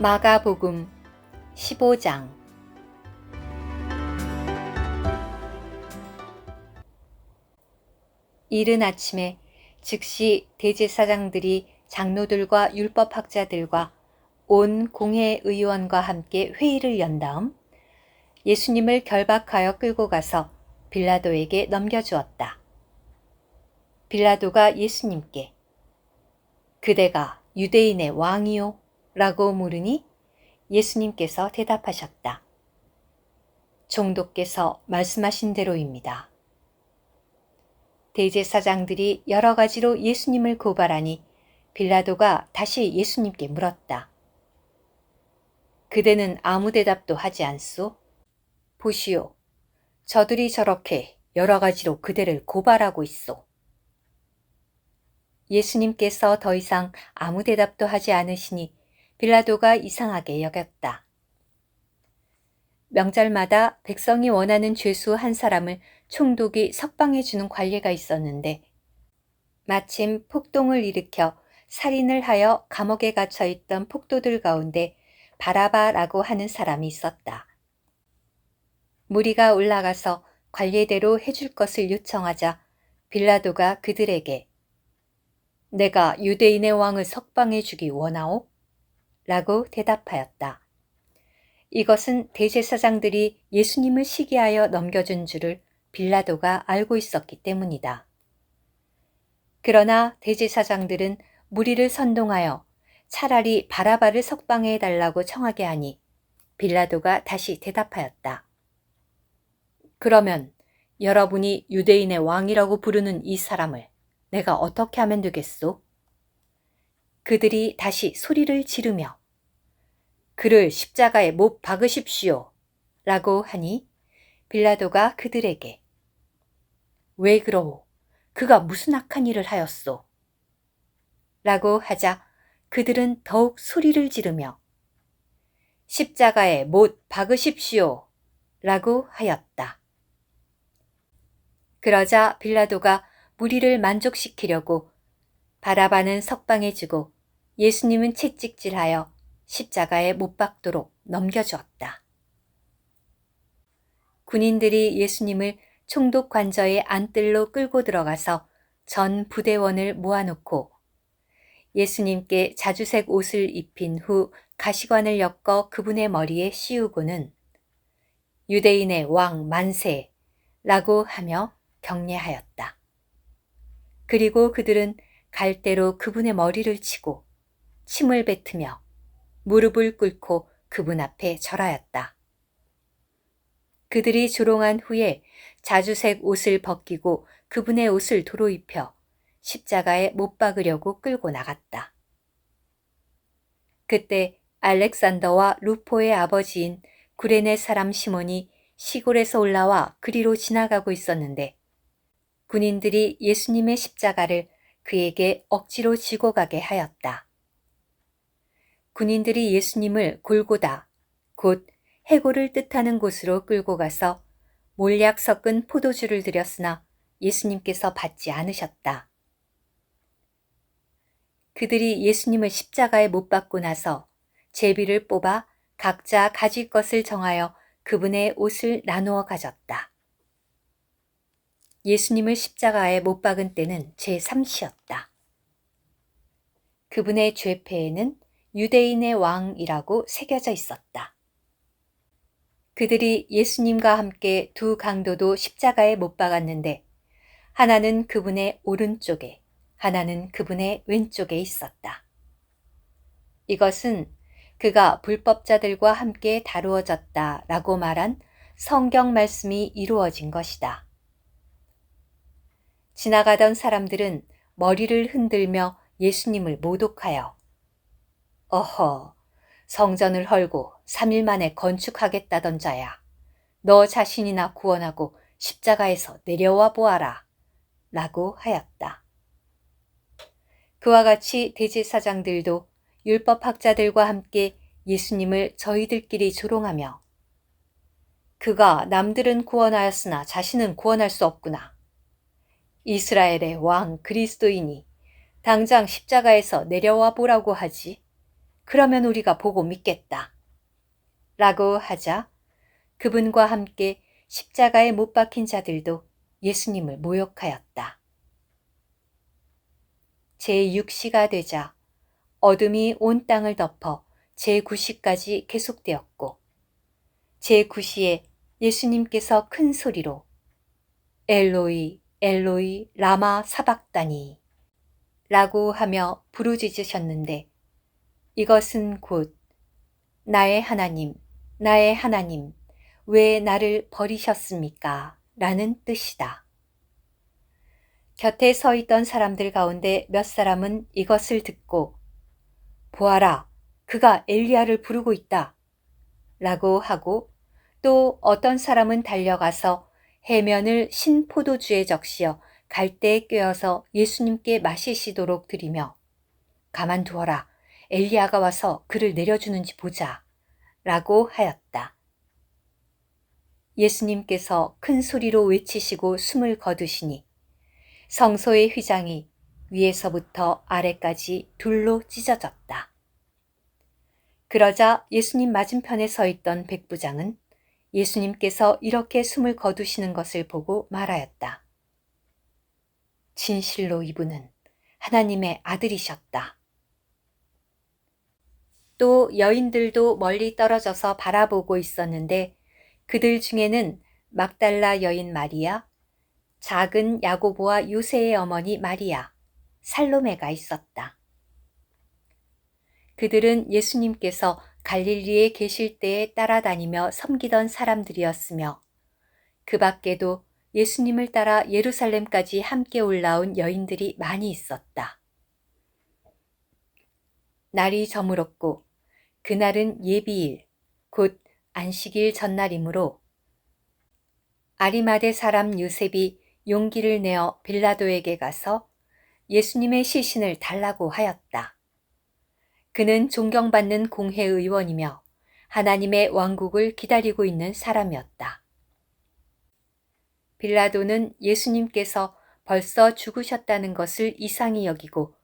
마가복음 15장. 이른 아침에 즉시 대제사장들이 장로들과 율법학자들과 온 공회 의원과 함께 회의를 연 다음 예수님을 결박하여 끌고 가서 빌라도에게 넘겨주었다. 빌라도가 예수님께 그대가 유대인의 왕이요? 라고 물으니 예수님께서 대답하셨다. 종도께서 말씀하신 대로입니다. 대제사장들이 여러 가지로 예수님을 고발하니 빌라도가 다시 예수님께 물었다. 그대는 아무 대답도 하지 않소? 보시오, 저들이 저렇게 여러 가지로 그대를 고발하고 있소. 예수님께서 더 이상 아무 대답도 하지 않으시니 빌라도가 이상하게 여겼다. 명절마다 백성이 원하는 죄수 한 사람을 총독이 석방해 주는 관례가 있었는데 마침 폭동을 일으켜 살인을 하여 감옥에 갇혀 있던 폭도들 가운데 바라바라고 하는 사람이 있었다. 무리가 올라가서 관례대로 해줄 것을 요청하자 빌라도가 그들에게 내가 유대인의 왕을 석방해 주기 원하오? 라고 대답하였다. 이것은 대제사장들이 예수님을 시기하여 넘겨준 줄을 빌라도가 알고 있었기 때문이다. 그러나 대제사장들은 무리를 선동하여 차라리 바라바를 석방해 달라고 청하게 하니 빌라도가 다시 대답하였다. 그러면 여러분이 유대인의 왕이라고 부르는 이 사람을 내가 어떻게 하면 되겠소? 그들이 다시 소리를 지르며 그를 십자가에 못 박으십시오 라고 하니 빌라도가 그들에게 왜 그러오? 그가 무슨 악한 일을 하였소? 라고 하자 그들은 더욱 소리를 지르며 십자가에 못 박으십시오 라고 하였다. 그러자 빌라도가 무리를 만족시키려고 바라바는 석방해주고 예수님은 채찍질하여 십자가에 못 박도록 넘겨주었다. 군인들이 예수님을 총독 관저의 안뜰로 끌고 들어가서 전 부대원을 모아놓고 예수님께 자주색 옷을 입힌 후 가시관을 엮어 그분의 머리에 씌우고는 유대인의 왕 만세라고 하며 경례하였다. 그리고 그들은 갈대로 그분의 머리를 치고 침을 뱉으며 무릎을 꿇고 그분 앞에 절하였다. 그들이 조롱한 후에 자주색 옷을 벗기고 그분의 옷을 도로 입혀 십자가에 못 박으려고 끌고 나갔다. 그때 알렉산더와 루포의 아버지인 구레네 사람 시몬이 시골에서 올라와 그리로 지나가고 있었는데 군인들이 예수님의 십자가를 그에게 억지로 지고 가게 하였다. 군인들이 예수님을 골고다, 곧 해골을 뜻하는 곳으로 끌고 가서 몰약 섞은 포도주를 드렸으나 예수님께서 받지 않으셨다. 그들이 예수님을 십자가에 못 박고 나서 제비를 뽑아 각자 가질 것을 정하여 그분의 옷을 나누어 가졌다. 예수님을 십자가에 못 박은 때는 제3시였다. 그분의 죄패에는 유대인의 왕이라고 새겨져 있었다. 그들이 예수님과 함께 두 강도도 십자가에 못 박았는데 하나는 그분의 오른쪽에 하나는 그분의 왼쪽에 있었다. 이것은 그가 불법자들과 함께 다루어졌다라고 말한 성경 말씀이 이루어진 것이다. 지나가던 사람들은 머리를 흔들며 예수님을 모독하여 어허, 성전을 헐고 3일 만에 건축하겠다던 자야. 너 자신이나 구원하고 십자가에서 내려와 보아라. 라고 하였다. 그와 같이 대제사장들도 율법학자들과 함께 예수님을 저희들끼리 조롱하며 그가 남들은 구원하였으나 자신은 구원할 수 없구나. 이스라엘의 왕 그리스도이니 당장 십자가에서 내려와 보라고 하지. 그러면 우리가 보고 믿겠다. 라고 하자 그분과 함께 십자가에 못 박힌 자들도 예수님을 모욕하였다. 제6시가 되자 어둠이 온 땅을 덮어 제9시까지 계속되었고 제9시에 예수님께서 큰 소리로 엘로이 엘로이 라마 사박다니 라고 하며 부르짖으셨는데 이것은 곧 나의 하나님 나의 하나님 왜 나를 버리셨습니까? 라는 뜻이다. 곁에 서 있던 사람들 가운데 몇 사람은 이것을 듣고 보아라, 그가 엘리야를 부르고 있다 라고 하고 또 어떤 사람은 달려가서 해면을 신포도주에 적시어 갈대에 꿰어서 예수님께 마시시도록 드리며 가만두어라, 엘리야가 와서 그를 내려주는지 보자 라고 하였다. 예수님께서 큰 소리로 외치시고 숨을 거두시니 성소의 휘장이 위에서부터 아래까지 둘로 찢어졌다. 그러자 예수님 맞은편에 서 있던 백부장은 예수님께서 이렇게 숨을 거두시는 것을 보고 말하였다. 진실로 이분은 하나님의 아들이셨다. 또 여인들도 멀리 떨어져서 바라보고 있었는데 그들 중에는 막달라 여인 마리아, 작은 야고보와 요새의 어머니 마리아, 살로메가 있었다. 그들은 예수님께서 갈릴리에 계실 때에 따라다니며 섬기던 사람들이었으며 그 밖에도 예수님을 따라 예루살렘까지 함께 올라온 여인들이 많이 있었다. 날이 저물었고 그날은 예비일, 곧 안식일 전날이므로 아리마대 사람 요셉이 용기를 내어 빌라도에게 가서 예수님의 시신을 달라고 하였다. 그는 존경받는 공회의원이며 하나님의 왕국을 기다리고 있는 사람이었다. 빌라도는 예수님께서 벌써 죽으셨다는 것을 이상히 여기고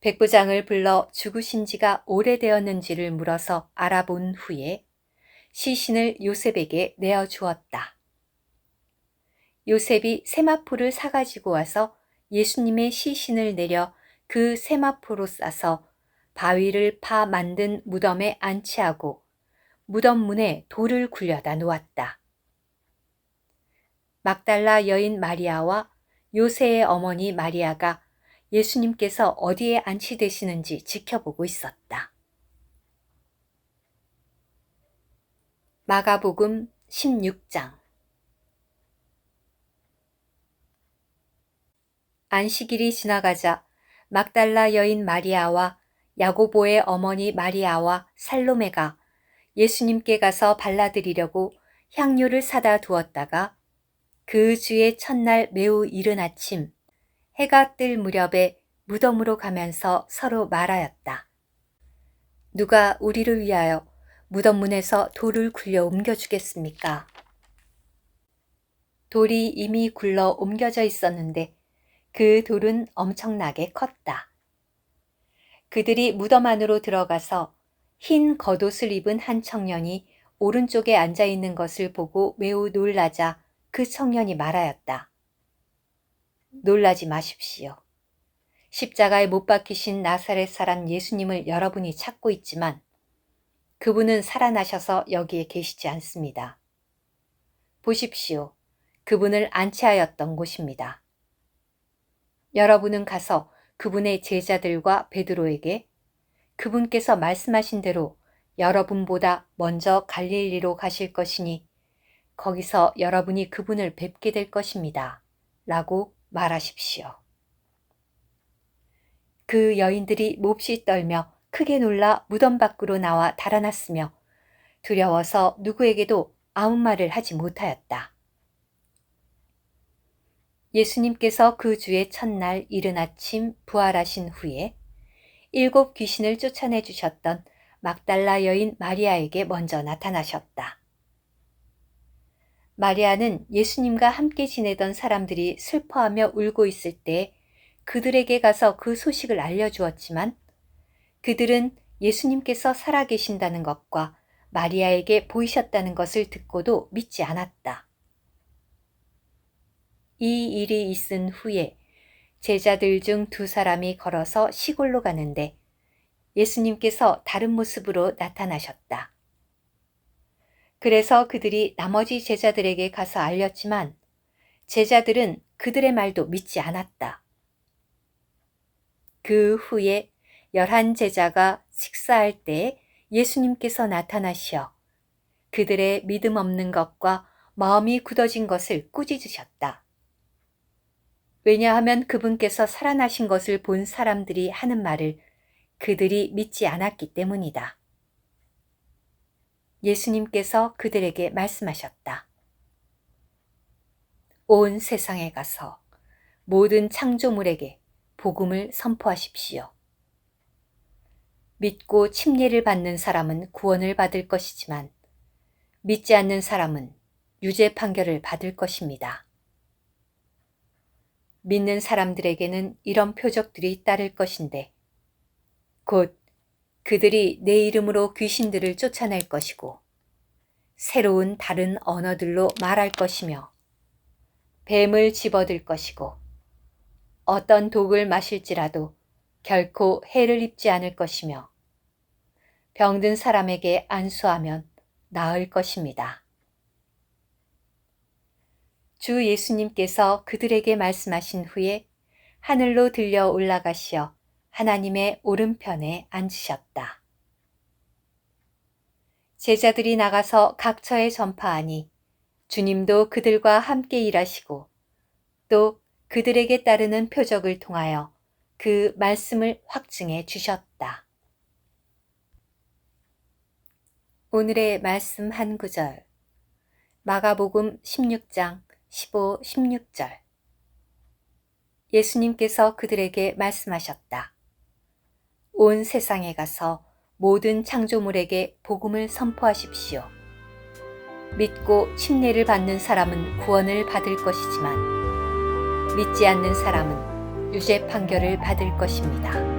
백부장을 불러 죽으신 지가 오래되었는지를 물어서 알아본 후에 시신을 요셉에게 내어주었다. 요셉이 세마포를 사가지고 와서 예수님의 시신을 내려 그 세마포로 싸서 바위를 파 만든 무덤에 안치하고 무덤 문에 돌을 굴려다 놓았다. 막달라 여인 마리아와 요새의 어머니 마리아가 예수님께서 어디에 안치되시는지 지켜보고 있었다. 마가복음 16장. 안식일이 지나가자 막달라 여인 마리아와 야고보의 어머니 마리아와 살로메가 예수님께 가서 발라드리려고 향료를 사다 두었다가 그 주의 첫날 매우 이른 아침 해가 뜰 무렵에 무덤으로 가면서 서로 말하였다. 누가 우리를 위하여 무덤 문에서 돌을 굴려 옮겨주겠습니까? 돌이 이미 굴러 옮겨져 있었는데 그 돌은 엄청나게 컸다. 그들이 무덤 안으로 들어가서 흰 겉옷을 입은 한 청년이 오른쪽에 앉아 있는 것을 보고 매우 놀라자 그 청년이 말하였다. 놀라지 마십시오. 십자가에 못 박히신 나사렛 사람 예수님을 여러분이 찾고 있지만 그분은 살아나셔서 여기에 계시지 않습니다. 보십시오. 그분을 안치하였던 곳입니다. 여러분은 가서 그분의 제자들과 베드로에게 그분께서 말씀하신 대로 여러분보다 먼저 갈릴리로 가실 것이니 거기서 여러분이 그분을 뵙게 될 것입니다. 라고 말하십시오. 그 여인들이 몹시 떨며 크게 놀라 무덤 밖으로 나와 달아났으며 두려워서 누구에게도 아무 말을 하지 못하였다. 예수님께서 그 주의 첫날 이른 아침 부활하신 후에 7 귀신을 쫓아내 주셨던 막달라 여인 마리아에게 먼저 나타나셨다. 마리아는 예수님과 함께 지내던 사람들이 슬퍼하며 울고 있을 때 그들에게 가서 그 소식을 알려주었지만 그들은 예수님께서 살아계신다는 것과 마리아에게 보이셨다는 것을 듣고도 믿지 않았다. 이 일이 있은 후에 제자들 중 2사람이 걸어서 시골로 가는데 예수님께서 다른 모습으로 나타나셨다. 그래서 그들이 나머지 제자들에게 가서 알렸지만 제자들은 그들의 말도 믿지 않았다. 그 후에 11제자가 식사할 때 예수님께서 나타나시어 그들의 믿음 없는 것과 마음이 굳어진 것을 꾸짖으셨다. 왜냐하면 그분께서 살아나신 것을 본 사람들이 하는 말을 그들이 믿지 않았기 때문이다. 예수님께서 그들에게 말씀하셨다. 온 세상에 가서 모든 창조물에게 복음을 선포하십시오. 믿고 침례를 받는 사람은 구원을 받을 것이지만 믿지 않는 사람은 유죄 판결을 받을 것입니다. 믿는 사람들에게는 이런 표적들이 따를 것인데 곧 그들이 내 이름으로 귀신들을 쫓아낼 것이고 새로운 다른 언어들로 말할 것이며 뱀을 집어들 것이고 어떤 독을 마실지라도 결코 해를 입지 않을 것이며 병든 사람에게 안수하면 나을 것입니다. 주 예수님께서 그들에게 말씀하신 후에 하늘로 들려 올라가시어 하나님의 오른편에 앉으셨다. 제자들이 나가서 각처에 전파하니 주님도 그들과 함께 일하시고 또 그들에게 따르는 표적을 통하여 그 말씀을 확증해 주셨다. 오늘의 말씀 한 구절. 마가복음 16장 15, 16절. 예수님께서 그들에게 말씀하셨다. 온 세상에 가서 모든 창조물에게 복음을 선포하십시오. 믿고 침례를 받는 사람은 구원을 받을 것이지만 믿지 않는 사람은 유죄 판결을 받을 것입니다.